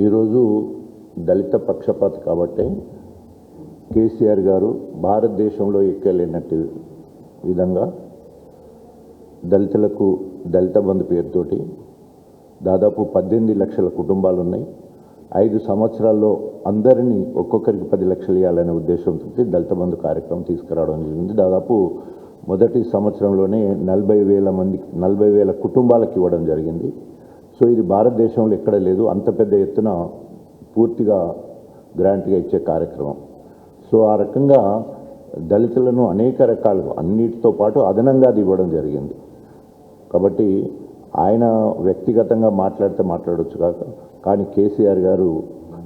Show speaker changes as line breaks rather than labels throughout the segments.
ఈరోజు దళిత పక్షపాత కాబట్టి కేసీఆర్ గారు భారతదేశంలో ఎక్కలేనట్టు విధంగా దళితులకు దళిత బంధు పేరుతోటి దాదాపు 18 లక్షల కుటుంబాలు ఉన్నాయి. 5 సంవత్సరాల్లో అందరినీ ఒక్కొక్కరికి 10 లక్షలు ఇవ్వాలనే ఉద్దేశంతో దళిత బంధు కార్యక్రమం తీసుకురావడం జరిగింది. దాదాపు మొదటి సంవత్సరంలోనే 40,000 కుటుంబాలకు ఇవ్వడం జరిగింది. సో ఇది భారతదేశంలో ఎక్కడ లేదు, అంత పెద్ద ఎత్తున పూర్తిగా గ్రాంట్గా ఇచ్చే కార్యక్రమం. సో ఆ రకంగా దళితులను అనేక రకాలుగా అన్నిటితో పాటు అదనంగా అది ఇవ్వడం జరిగింది. కాబట్టి ఆయన వ్యక్తిగతంగా మాట్లాడితే మాట్లాడవచ్చు కాక, కానీ కేసీఆర్ గారు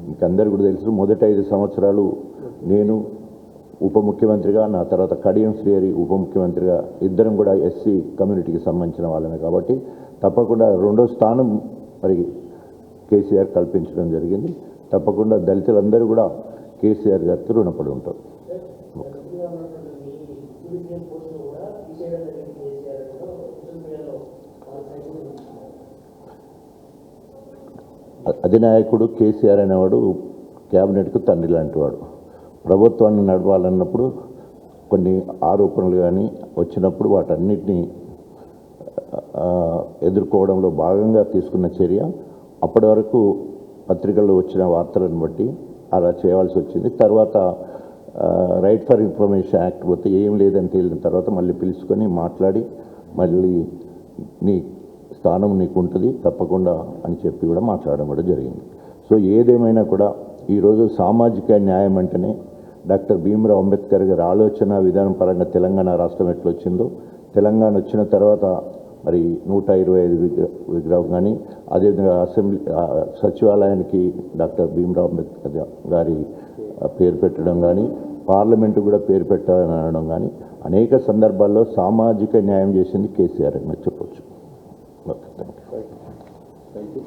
మీకు అందరు కూడా తెలుసు, మొదటి 5 సంవత్సరాలు నేను ఉప ముఖ్యమంత్రిగా, నా తర్వాత కడియం శ్రీహరి ఉప ముఖ్యమంత్రిగా, ఇద్దరం కూడా ఎస్సీ కమ్యూనిటీకి సంబంధించిన వాళ్ళమే. కాబట్టి తప్పకుండా 2వ స్థానం మరి కేసీఆర్ కల్పించడం జరిగింది. తప్పకుండా దళితులందరూ కూడా కేసీఆర్ గారికి రుణపడి ఉంటారు. అధినాయకుడు కేసీఆర్ అనేవాడు క్యాబినెట్కు తండ్రి లాంటి వాడు. ప్రభుత్వాన్ని నడవాలన్నప్పుడు కొన్ని ఆరోపణలు కానీ వచ్చినప్పుడు వాటన్నిటినీ ఎదుర్కోవడంలో భాగంగా తీసుకున్న చర్య. అప్పటి వరకు పత్రికల్లో వచ్చిన వార్తలను బట్టి అలా చేయాల్సి వచ్చింది. తర్వాత రైట్ ఫర్ ఇన్ఫర్మేషన్ యాక్ట్ పోతే ఏం లేదని తేలిన తర్వాత మళ్ళీ పిలుచుకొని మాట్లాడి మళ్ళీ నీ స్థానం నీకు ఉంటుంది తప్పకుండా అని చెప్పి కూడా మాట్లాడడం కూడా జరిగింది. సో ఏదేమైనా కూడా ఈరోజు సామాజిక న్యాయం అంటేనే డాక్టర్ భీమ్రావ్ అంబేద్కర్ గారి ఆలోచన విధానం పరంగా తెలంగాణ రాష్ట్రం ఎట్లా వచ్చిందో, తెలంగాణ వచ్చిన తర్వాత మరి 125 విగ్రహం కానీ, అదేవిధంగా అసెంబ్లీ సచివాలయానికి డాక్టర్ భీమ్రావ్ అంబేద్కర్ గారి పేరు పెట్టడం కానీ, పార్లమెంటు కూడా పేరు పెట్టాలని అనడం కానీ, అనేక సందర్భాల్లో సామాజిక న్యాయం చేసింది కేసీఆర్ అని చెప్పొచ్చు. Okay, thank you.